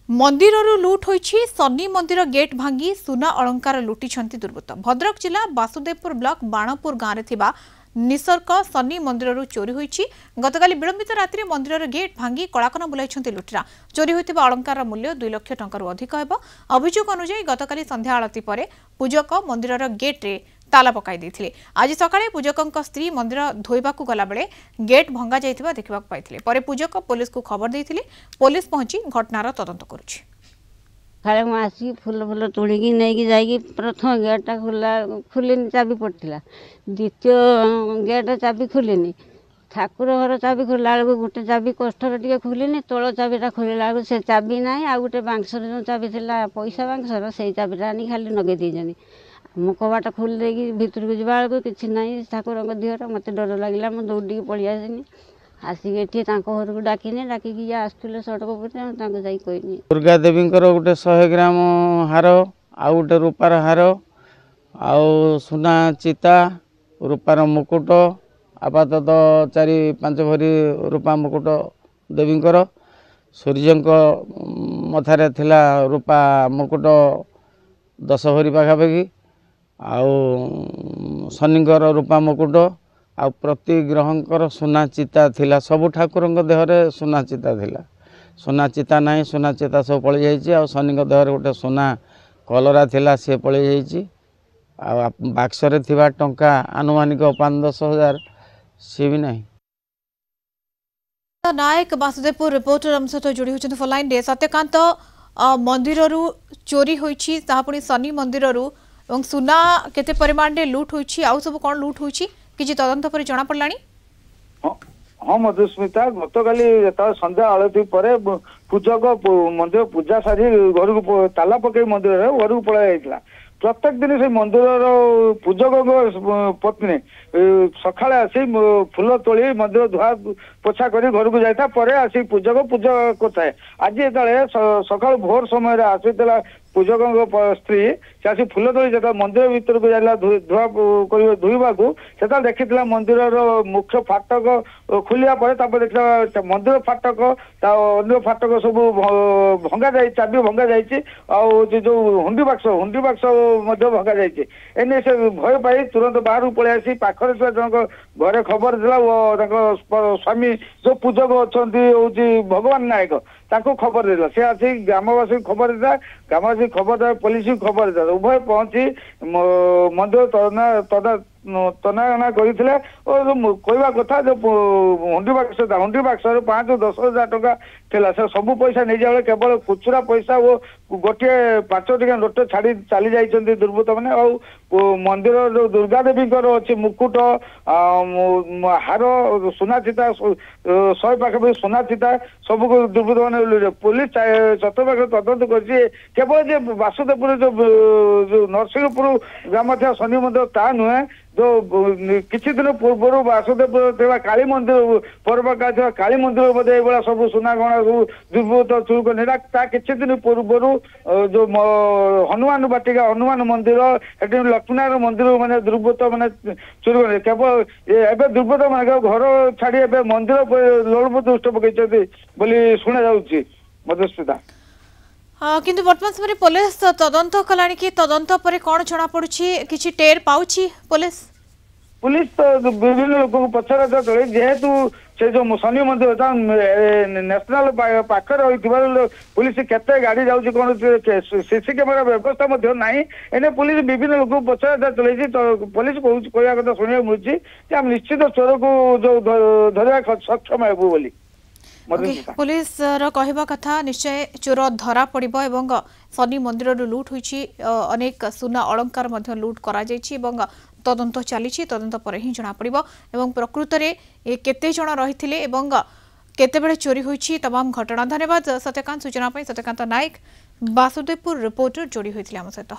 मंदिर लुट होईछि शनि मंदिर गेट भांगी सुना अलंकार लुटिछंती दुर्बृत्त। भद्रक जिला वासुदेवपुर ब्लॉक बाणपुर गाँव में थिबा निसर्ग शनि मंदिर चोरी होईछि। गतकाली विलंबित रात्रि मंदिर गेट भांगी कलाकना बुलाइछंती लुटेरा। चोरी होइतिबा अलंकार मूल्य 2 लाख टंका अधिक हेबो। अभियोग अनुसार गतकाली संध्या आलती परे पूजक मंदिर गेट रे ताला पकाई देथिले। आज सकाळे पूजकक स्त्री मंदिर धोइबाकू गला बेले गेट भंगा जाइतिबा देखिबाकू पाइथिले। परे पूजक पुलिस को खबर देथिले। पुलिस पहुंची घटनार तदंत करुछि। खाले आसी फूल फूल तोड़िकी नहीं जाइए प्रथम गेटा खुलेनी चाबी पड़ता द्वितीय गेट चाबी खुलेनी ठाकुर घर चाबी खोला बेलू गोटे चाबी कष्टर टे खुलेनी तल चाबीटा खोलला बेलू से चाबी ना आ गोटे बांसर जो चाबी था पैसा बांसर से चाबीटा आनी खाली नगे देनी मो कबाटा खोल देगी भितर को जावा बेलू कि ना ठाकुर देहर मत डर लगे मुझे दौड़ी पलि आसनी आसिक घर को डाकिनी डाकिकी आसुले सड़क पर कहनी दुर्गा देवी गोटे 100 ग्राम हार आउ गोटे रूपार हार आउ सुना चिता रूपार मुकुट आपातत 4-5 भरी रूपा मुकुट देवींकर सूर्य मथारे थिला रूपा मुकुट 10 भरी पाखापाखि आउ शनिकर रूपा मुकुट आ प्रति ग्रहंकर सुना चिता थिला सबु ठाकुर देहरे सुना चिता थिला सुना चिता नहीं सुना चिता सब पलि जाइछि आ शनि देहरे गोटे सुना कलरा थिला से पलि जाइछि आ बाक्सरे थिबा टंका आनुमानिक 5-10 हजार से भी नहीं। नायक वासुदेवपुर रिपोर्टर हम सहित जोड़ी होछन फोन लाइन रे सत्यकांत मंदिर चोरी होईछि ताहा पुनी शनि मंदिर एवं सुना केते परिमाण रे लूट होईछि आ सब कोन लूट होईछि किछि तदंत पर जना पड़लानी। हाँ मधुस्मिता गतकाली संध्या आलती पर पूजक मंदिर पूजा सारी घर को ताला पकई मंदिर घर को पलाई जाइला। प्रत्येक दिन से मंदिर पूजक पत्नी सकाଳେ आसी फूल तोली मंदिर धुआ पोछा कर घर को जाता आसी पूजक पूजा करता है। आज जो सका भोर समय आसीला पूजक स्त्री से आसी फूल तोली जो मंदिर भीतर को जाइला धुआ धोइबा से देखी मंदिर मुख्य फाटक खुलिया देखा मंदिर फाटक अन्य फाटक सब भंगा जाए चाबी भंगा जाइए जो हुंडी बाक्स भंगा जाइए एने से भय पाई तुरंत बाहर पलि आसी पाखरे जनक घरे खबर दिला स्वामी जो पूजक अच्छा हूँ भगवान नायक ताको खबर देला से आसी ग्रामवासी खबर देता ग्रामवासी खबर दे पुलिस खबर देता उभय पहुंची मंदिर तनाघना करते कहवा कथा जो हुंडी बाक्स 5-10 हजार टका थिला से सबू पैसा नहीं जाए केवल खुचरा पैसा वो गोटे 5 टका नोट छाड़ी चली जाइए दुर्बृत्त मैंने मंदिर जो दुर्गा देवी अच्छी मुकुट हार सुना चिता 100 पाखापाखि सुना चिता सब दुर्बृत्त मैंने पुलिस चतुर्पाख तदंत कर केवल वासुदेवपुर जो नरसिंहपुर ग्राम था शनि मंदिर ता नुहे जो किछि दिन पूर्व वासुदेव काली मंदिर परबका काली मंदिर बोधे ये सब सुना गहना सब दुर्बृत्त चुरुक नेला किछि दिन पूर्व जो हनुमान बाटिका हनुमान मंदिर लक्ष्मीनारायण मंदिर माने दुर्बृत्त माने चुरुक केवल एबे दुर्बृत्त माने घर छाड़ी एबे मंदिर लोलपुर दुष्ट पकई बोली शुणा जाउछि मधुस्मिता। किंतु वर्तमान समय पुलिस तदंत कलानी कि तदंत पर कौन जना पड़ुछि किछि टेर पाउछि पुलिस तो विभिन्न लोक को पचरा चले जेहेतु से जो शनि मंदिर नेशनल पाखर होइथिबार पुलिस केते गाड़ी जाउछि कोन सीसी कैमेरा व्यवस्था मध्य नाही एने पुलिस विभिन्न लोक को पचरा चले तो पुलिस कहया कथा सुनिया मिलछि कि हम निश्चित चोर को जो धरया सक्षम हेबु बोली पुलिस कहवा कथा निश्चय चोर धरा पड़िबो एवं शनि मंदिर लूट होईछि अनेक सुना अलंकार मध्य लूट करा जायछि एवं तदंत चली तदंत पर ही जना पड़िबो एवं प्रकृत में केते जण रहिथिले एवं केते बेले चोरी होईछि तमाम घटना। धन्यवाद सत्यकांत सूचना सत्यकांत नायक वासुदेवपुर रिपोर्टर जोड़ी होइथिले हम सहित।